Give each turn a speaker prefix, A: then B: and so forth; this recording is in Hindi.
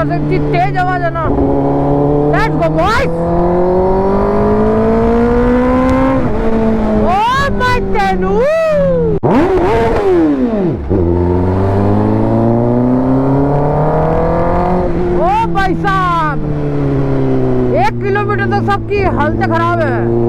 A: से इतनी तेज आवाज है ना। Let's go boys. Oh my टेनू। ओ भाई साहब, 1 किलोमीटर तो सबकी हालत खराब है।